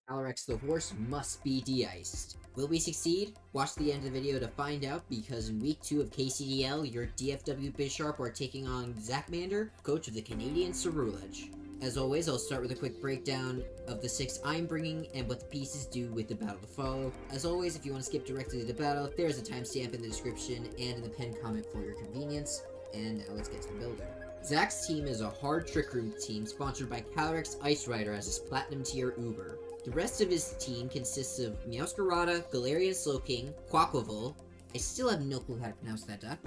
Calyrex the horse must be de-iced. Will we succeed? Watch the end of the video to find out, because in week 2 of KCDL, your DFW Bisharp are taking on Zachmander, coach of the Canadian Cerulege. As always, I'll start with a quick breakdown of the 6 I'm bringing and what the pieces do with the battle to follow. As always, if you want to skip directly to the battle, there's a timestamp in the description and in the pinned comment for your convenience. And now let's get to the builder. Zach's team is a hard Trick Room team sponsored by Calyrex Ice Rider as his Platinum tier Uber. The rest of his team consists of Meowscarada, Galarian Slowking, Quaquaval, I still have no clue how to pronounce that duck,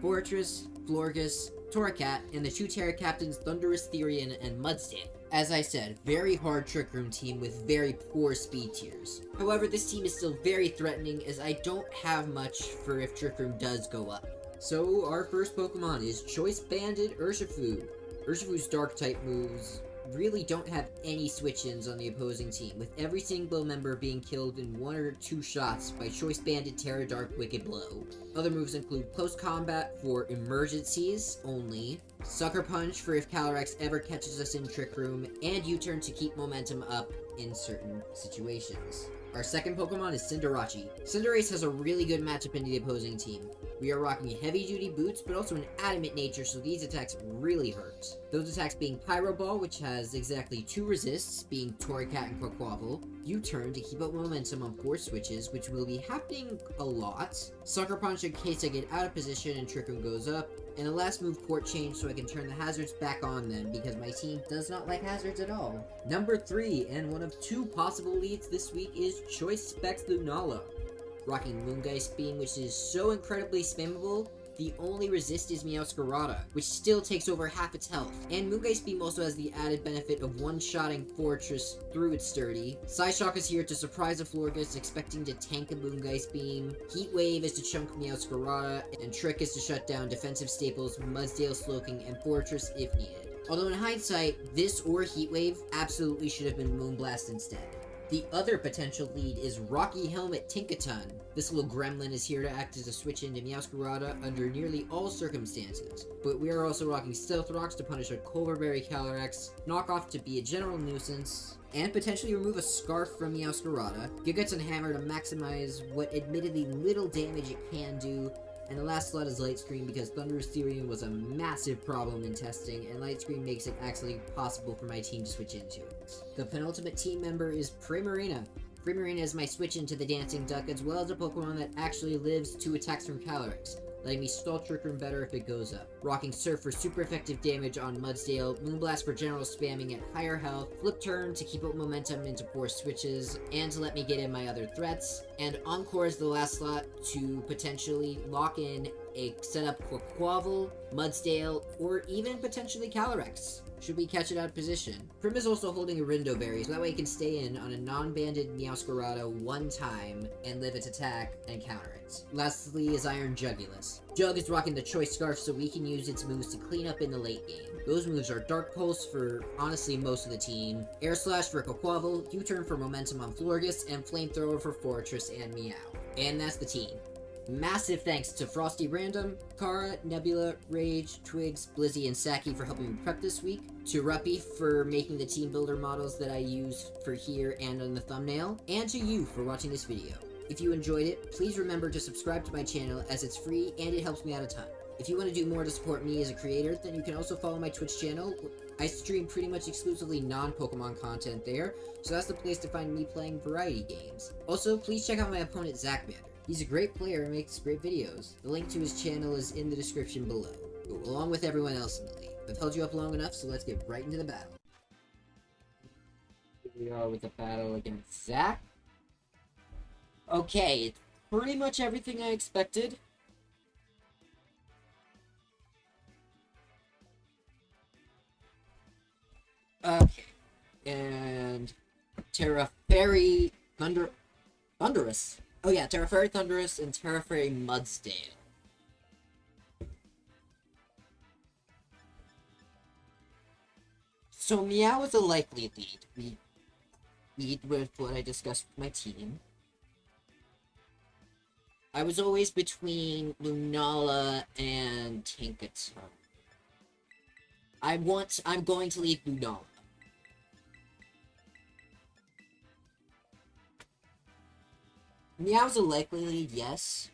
Fortress, Florges, Torracat, and the 2 Terra Captains Thundurus, Therian, and Mudsdale. As I said, very hard Trick Room team with very poor speed tiers. However, this team is still very threatening as I don't have much for if Trick Room does go up. So our first Pokemon is Choice Banded Urshifu. Urshifu's Dark-type moves really don't have any switch-ins on the opposing team, with every single member being killed in 1 or 2 shots by Choice Banded Terra Dark Wicked Blow. Other moves include Close Combat for emergencies only, Sucker Punch for if Calyrex ever catches us in Trick Room, and U-Turn to keep momentum up in certain situations. Our second Pokemon is Cinderace. Cinderace has a really good matchup in the opposing team. We are rocking heavy-duty boots, but also an adamant nature, so these attacks really hurt. Those attacks being Pyro Ball, which has exactly 2 resists, being Torracat and Quaquaval, U-Turn to keep up momentum on 4 switches, which will be happening a lot, Sucker Punch in case I get out of position and Trick Room goes up, and the last move, Court Change, so I can turn the hazards back on them, because my team does not like hazards at all. Number 3, and one of 2 possible leads this week, is Choice Specs Lunala. Rocking Moongeist Beam, which is so incredibly spammable, the only resist is Meowscarada, which still takes over half its health. And Moongeist Beam also has the added benefit of one-shotting Fortress through its sturdy. Psyshock is here to surprise a Florges, expecting to tank a Moongeist Beam. Heat Wave is to chunk Meowscarada, and Trick is to shut down defensive staples Mudsdale, Slowking, and Fortress if needed. Although in hindsight, this or Heat Wave absolutely should have been Moonblast instead. The other potential lead is Rocky Helmet Tinkaton. This little gremlin is here to act as a switch into Meowscarada under nearly all circumstances, but we are also rocking Stealth Rocks to punish a Culverberry Calyrex, Knockoff to be a general nuisance, and potentially remove a Scarf from Meowscarada, Gigaton Hammer to maximize what admittedly little damage it can do, and the last slot is Light Screen because Thundurus Therian was a massive problem in testing, and Light Screen makes it actually possible for my team to switch into it. The penultimate team member is Primarina. Primarina is my switch into the Dancing Duck, as well as a Pokemon that actually lives 2 attacks from Calyrex, letting me stall Trick Room better if it goes up. Rocking Surf for super effective damage on Mudsdale, Moonblast for general spamming at higher health, Flip Turn to keep up momentum into 4 switches, and to let me get in my other threats, and Encore is the last slot to potentially lock in a setup for Quaquaval, Mudsdale, or even potentially Calyrex, should we catch it out of position. Prim is also holding a Rindo Berry, so that way he can stay in on a non-banded Meowscarada 1 time and live its attack and counter it. Lastly is Iron Jugulis. Jug is rocking the Choice Scarf so we can use its moves to clean up in the late game. Those moves are Dark Pulse for honestly most of the team, Air Slash for Quaquaval, U-Turn for momentum on Florges, and Flamethrower for Fortress and Meow. And that's the team. Massive thanks to Frosty Random, Kara, Nebula, Rage, Twigs, Blizzy, and Saki for helping me prep this week, to Ruppy for making the team builder models that I use for here and on the thumbnail, and to you for watching this video. If you enjoyed it, please remember to subscribe to my channel as it's free and it helps me out a ton. If you want to do more to support me as a creator, then you can also follow my Twitch channel. I stream pretty much exclusively non-Pokemon content there, so that's the place to find me playing variety games. Also, please check out my opponent Zachmander. He's a great player and makes great videos. The link to his channel is in the description below, along with everyone else in the league. I've held you up long enough, so let's get right into the battle. Here we are with the battle against Zach. Okay, it's pretty much everything I expected. Okay, and Terrafairy Thundurus. Oh yeah, Terrafairy Thundurus and Terrafairy Mudsdale. So Meow is a likely lead. We lead with what I discussed with my team. I was always between Lunala and Tinkaton. I'm going to leave Lunala. Meow's a likely lead, yes.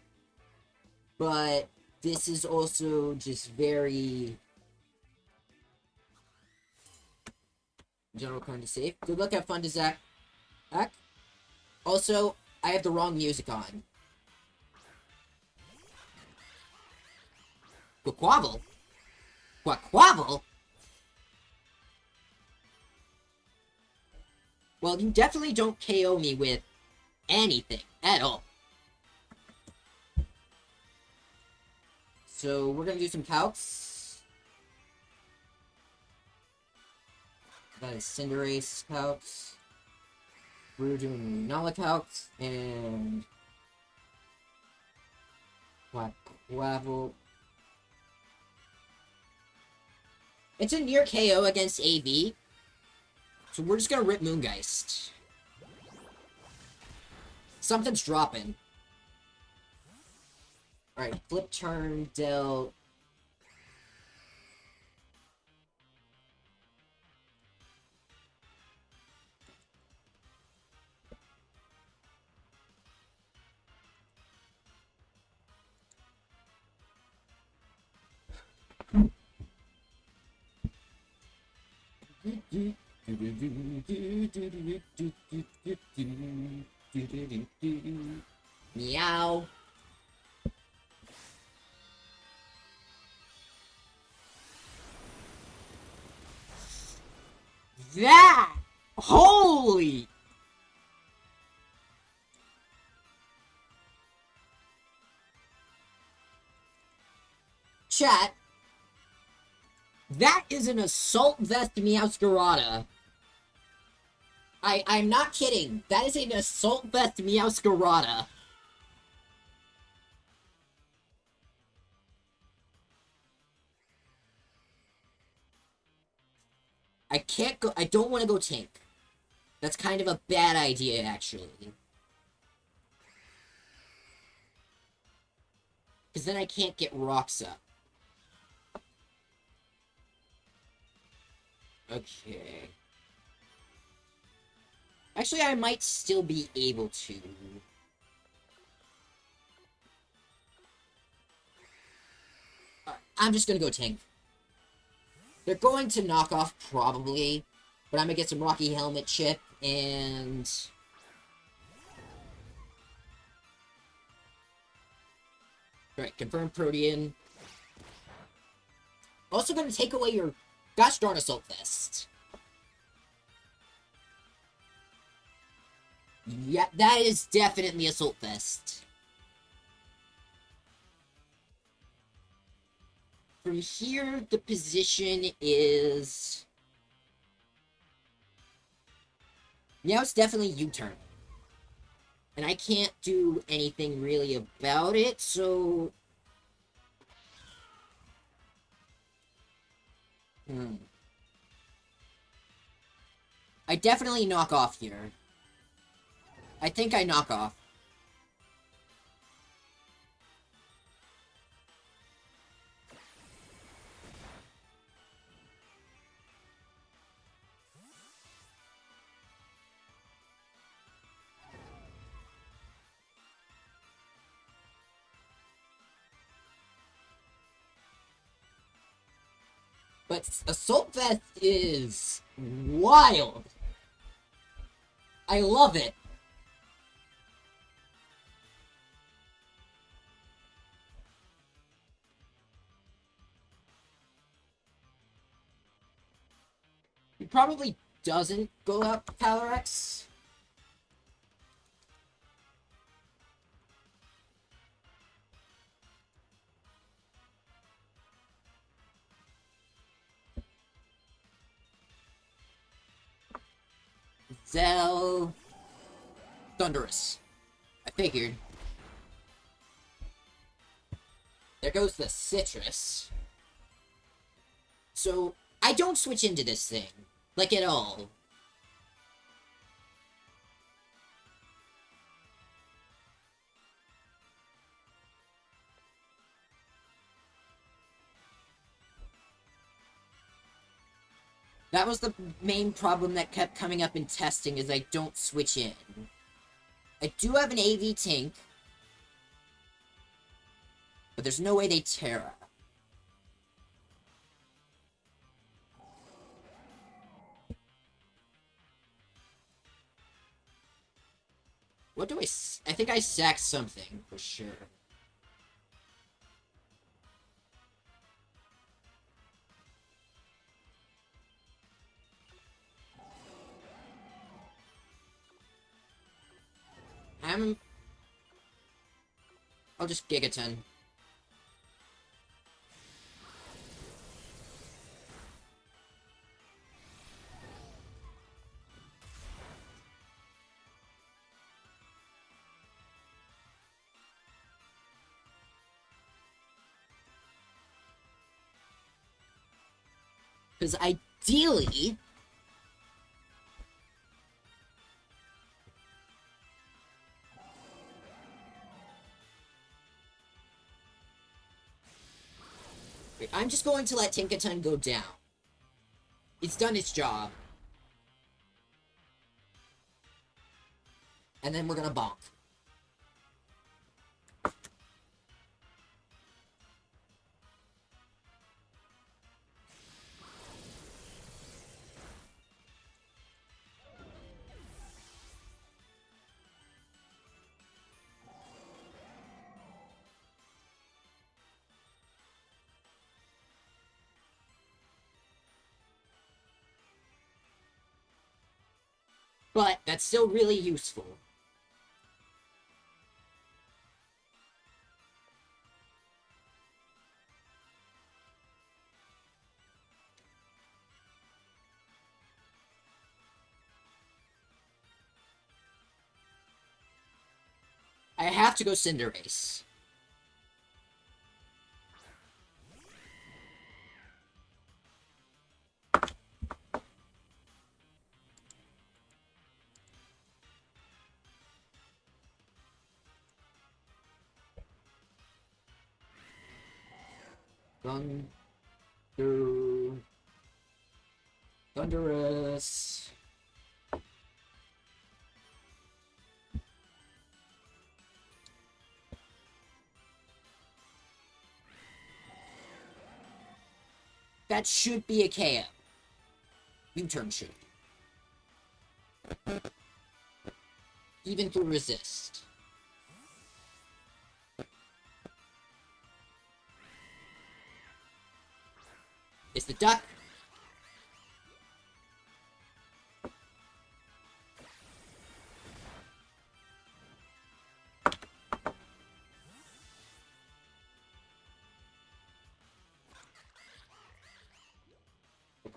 But this is also just very... General kind of safe. Good luck, have fun to Zach. Also, I have the wrong music on. Quaquavel? Quaquavel? Well, you definitely don't KO me with anything at all. So, we're gonna do some calcs. That is Cinderace calcs. We're doing Lunala calcs, and... Quaquavel. It's a near KO against AV. So we're just gonna rip Moongeist. Something's dropping. Alright, flip turn, Del. Meow. That! Holy! Chat. That is an Assault Vest Meowscarada. I'm not kidding. That is an Assault Vest Meowscarada. I can't go- I don't want to go tank. That's kind of a bad idea, actually. Because then I can't get rocks up. Okay. Actually, I might still be able to. I'm just gonna go tank. They're going to knock off, probably. But I'm gonna get some Rocky Helmet chip, and... Alright, confirm Protean. Also gonna take away your gosh darn Assault Vest. Yeah, that is definitely Assault Vest. From here, the position is... Now it's definitely U-turn. And I can't do anything really about it, so... I definitely knock off here. I think I knock off. But Assault Vest is wild. I love it. He probably doesn't go up Calyrex. Zell... Thunderous. I figured. There goes the Citrus. So, I don't switch into this thing. Like, at all. That was the main problem that kept coming up in testing, is I don't switch in. I do have an AV tank, but there's no way they Terra. What do I think I sacked something, for sure. I'll just Gigaton. Because ideally... Wait, I'm just going to let Tinkaton go down. It's done its job. And then we're gonna bonk. But that's still really useful. I have to go Cinderace. Thunderous. That should be a KO. U-turn should. Even through resist. It's the duck.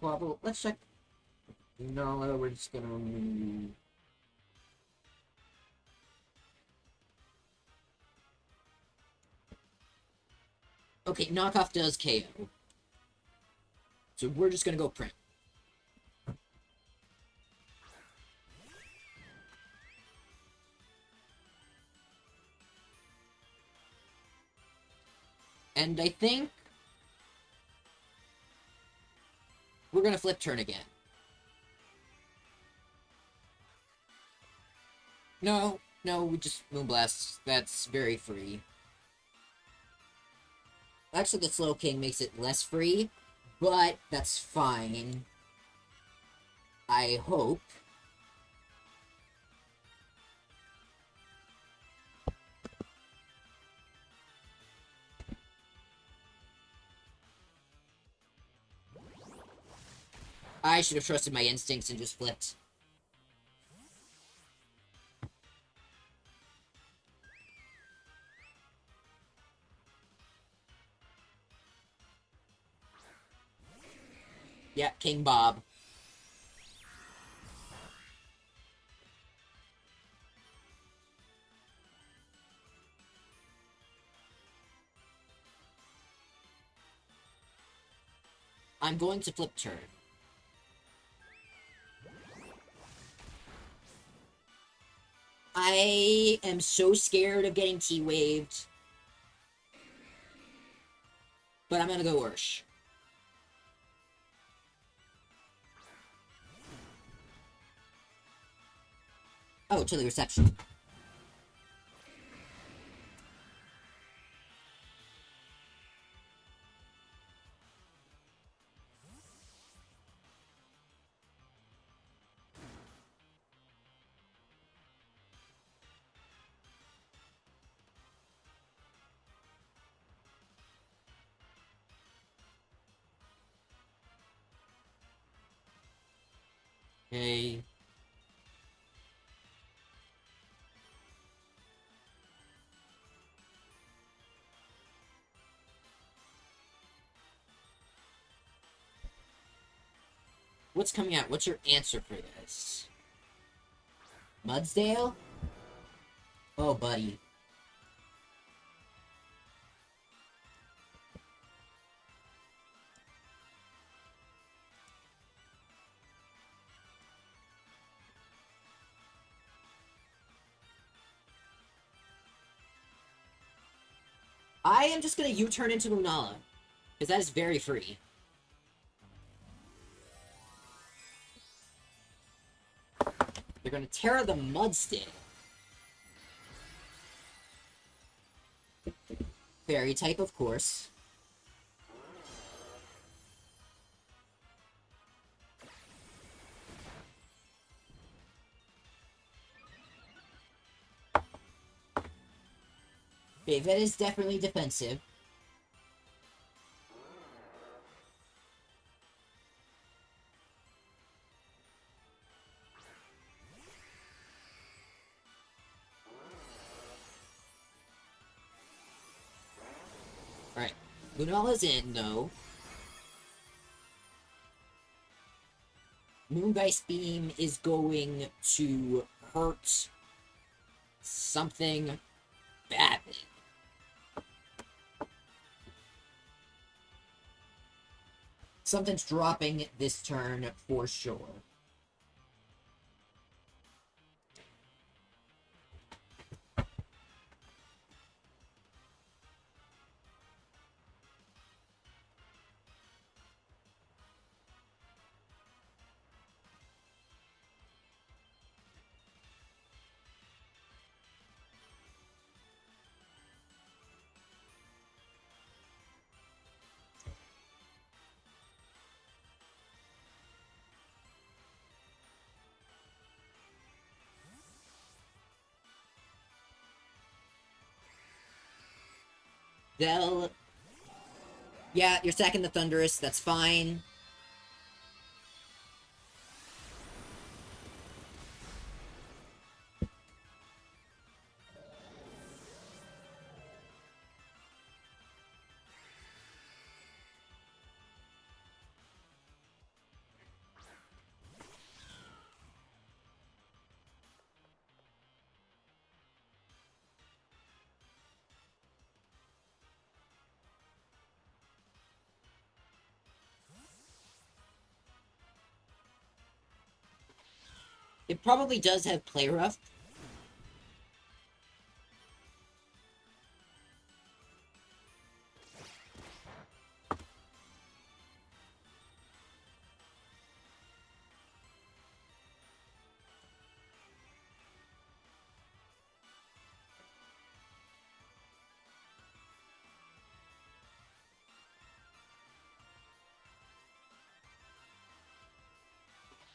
Quabble. Let's check. No, we're just gonna move. Okay, knockoff does KO. So we're just gonna go print. And I think we're gonna flip turn again. No, we just Moonblast. That's very free. Actually, the Slow King makes it less free, but that's fine. I hope. I should have trusted my instincts and just flipped. Yeah, King Bob. I'm going to flip turn. I am so scared of getting T-waved. But I'm gonna go Ursh. Oh, chilly reception. Okay. What's coming out? What's your answer for this? Mudsdale? Oh, buddy. I am just gonna U-turn into Lunala, because that is very free. They're gonna Terra the Mudsdale. Fairy type, of course. Okay, that is definitely defensive. Alright. Lunala's in, though. Moongeist Beam is going to hurt something badly. Something's dropping this turn for sure. They'll... Yeah, you're sacking the Thunderous, that's fine. It probably does have Play Rough.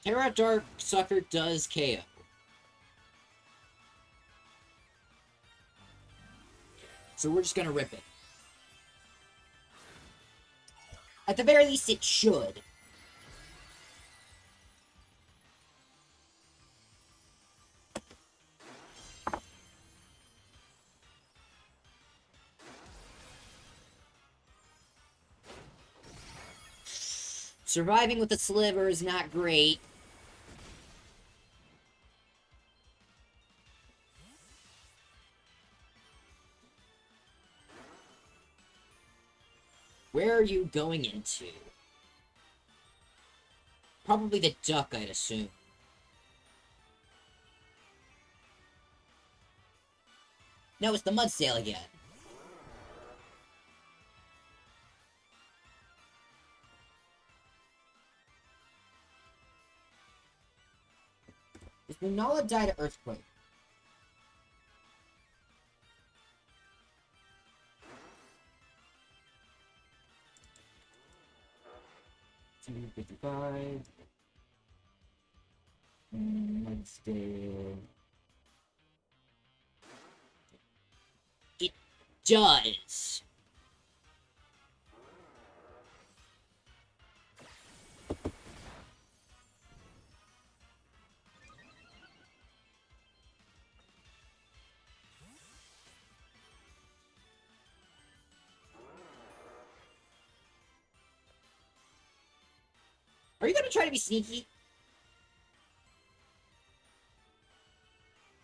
Terra Dark Sucker does KO. So we're just gonna rip it. At the very least, it should. Surviving with a sliver is not great. Where are you going into? Probably the duck, I'd assume. No, it's the Mudsdale again. Does Lunala die to Earthquake? $255. Mudsdale. It does. you gonna try to be sneaky?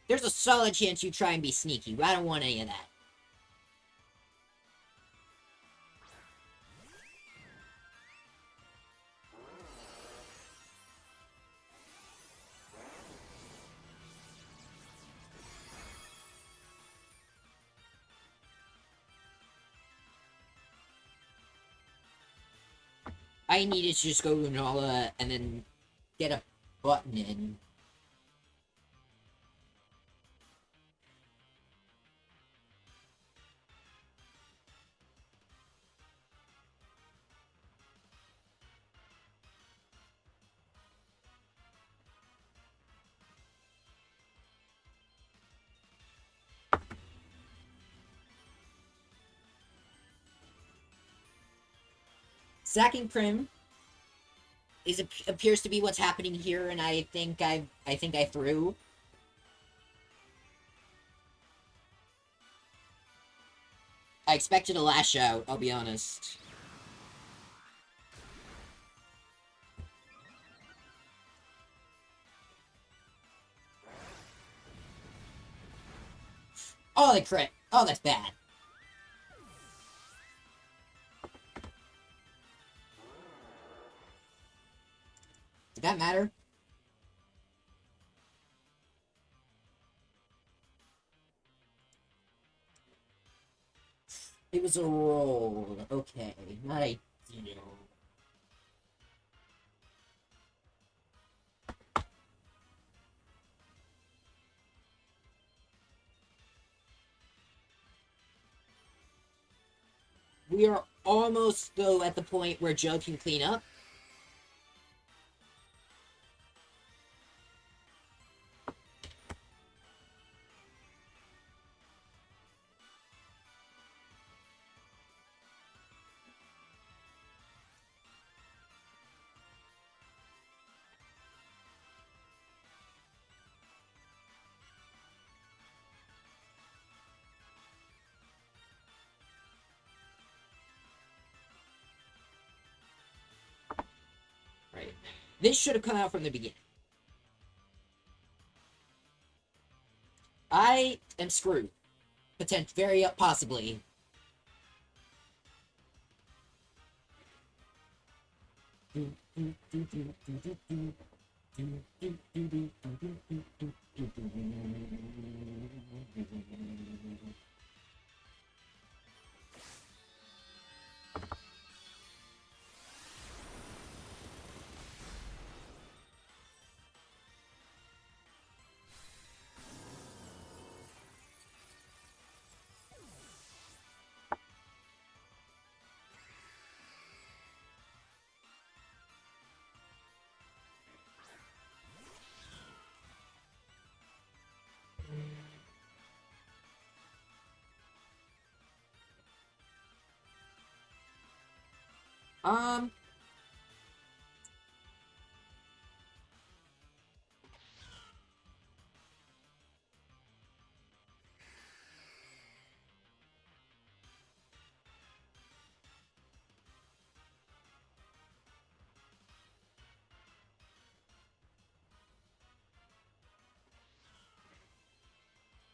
There's a solid chance you try and be sneaky, but I don't want any of that. I needed to just go to Lunala and then get a button in. Sacking Prim appears to be what's happening here, and I think I threw. I expected a lash out, I'll be honest. Oh, the crit! Oh, that's bad. Did that matter? It was a roll. Okay, not ideal. We are almost, though, at the point where Joe can clean up. Right. This should have come out from the beginning. I am screwed. Very possibly.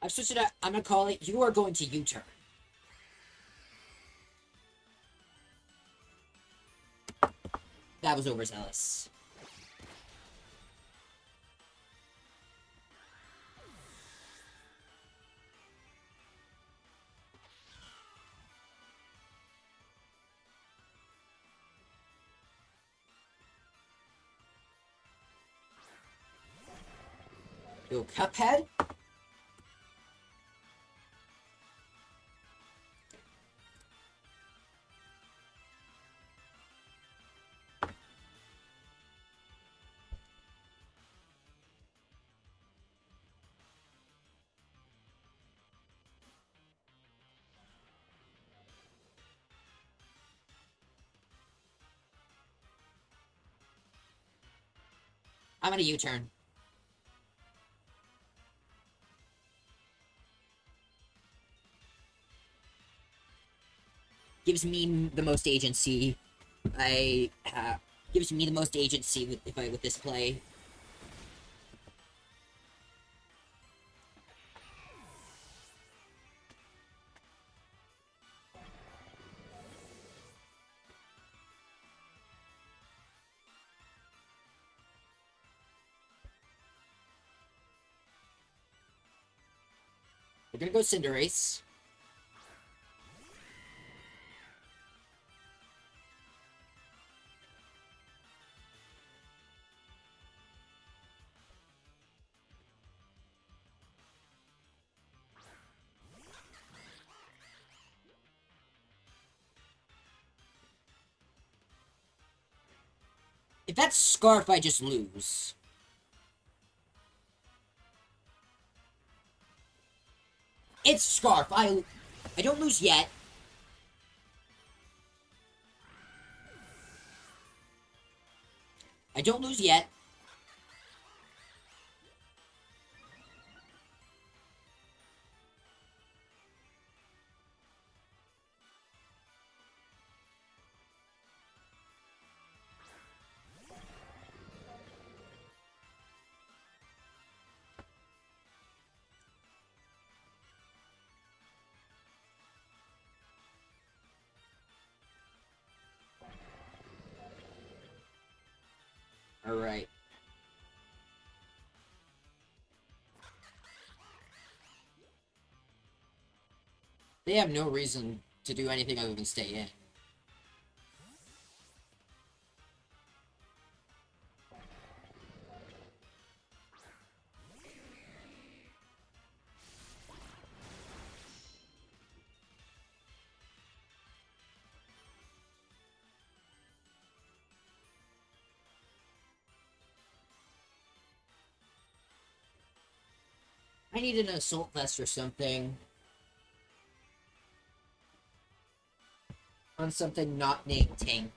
I've switched it up. I'm gonna call it, you are going to U-turn. That was overzealous. Yo, Cuphead? I'm gonna U-turn. Gives me the most agency I have. Gives me the most agency with this play. We're gonna go Cinderace. If that's Scarf, I just lose. It's Scarf. I don't lose yet. I don't lose yet. Alright. They have no reason to do anything other than stay in. I need an Assault Vest or something. On something not named Tank.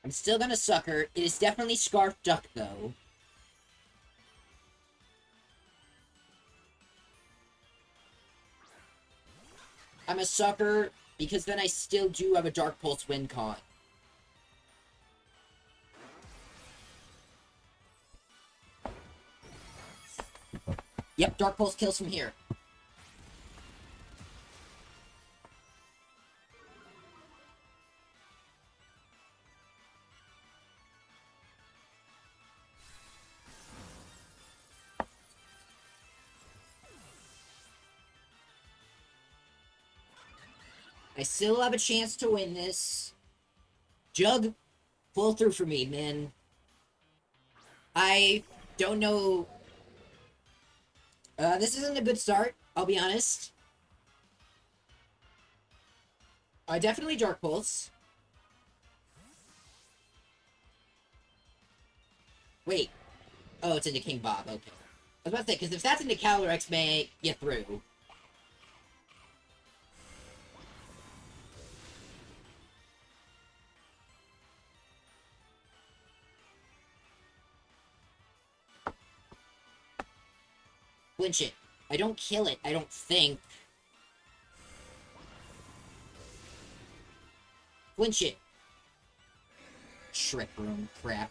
I'm still gonna Sucker. It is definitely Scarf Duck, though. I'm a Sucker, because then I still do have a Dark Pulse win con. Yep, Dark Pulse kills from here. I still have a chance to win this. Jug, pull through for me, man. I don't know. This isn't a good start, I'll be honest. Definitely Dark Pulse. Wait. Oh, it's into King Bob, okay. I was about to say, because if that's into Calyrex, may get through. Flinch it. I don't kill it, I don't think. Flinch it. Trick Room crap.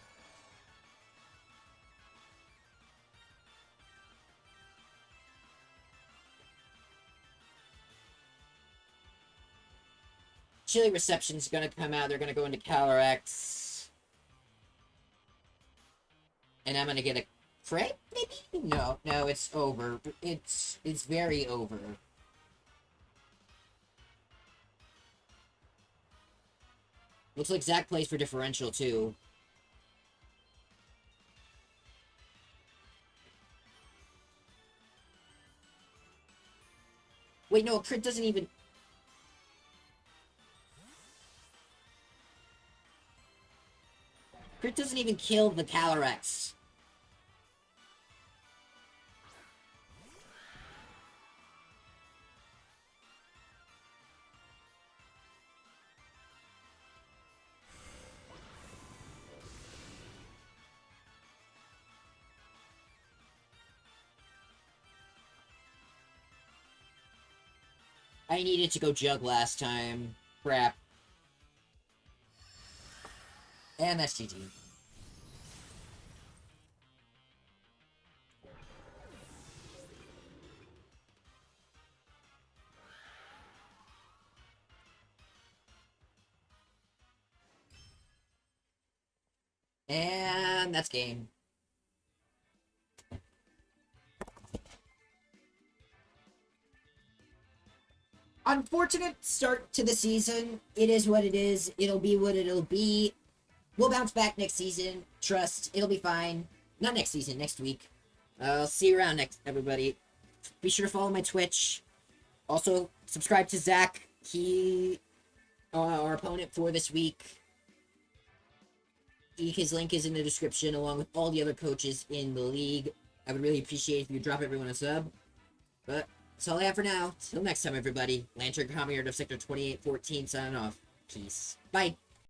Chilly Reception's gonna come out, they're gonna go into Calyrex. And I'm gonna get a crit, maybe? No, it's over. It's very over. Looks like Zach plays for differential, too. Wait, no, a crit doesn't even... Crit doesn't even kill the Calyrex. I needed to go Jug last time. Crap. And that's GG. And that's game. Unfortunate start to the season. It is what it is. It'll be what it'll be. We'll bounce back next season. Trust. It'll be fine. Not next season, next week. I'll see you around next, everybody. Be sure to follow my Twitch. Also, subscribe to Zach. He, our opponent for this week. His link is in the description, along with all the other coaches in the league. I would really appreciate it if you drop everyone a sub. But that's all I have for now. Till next time, everybody. Lantern Commodore of Sector 2814 signing off. Peace. Bye.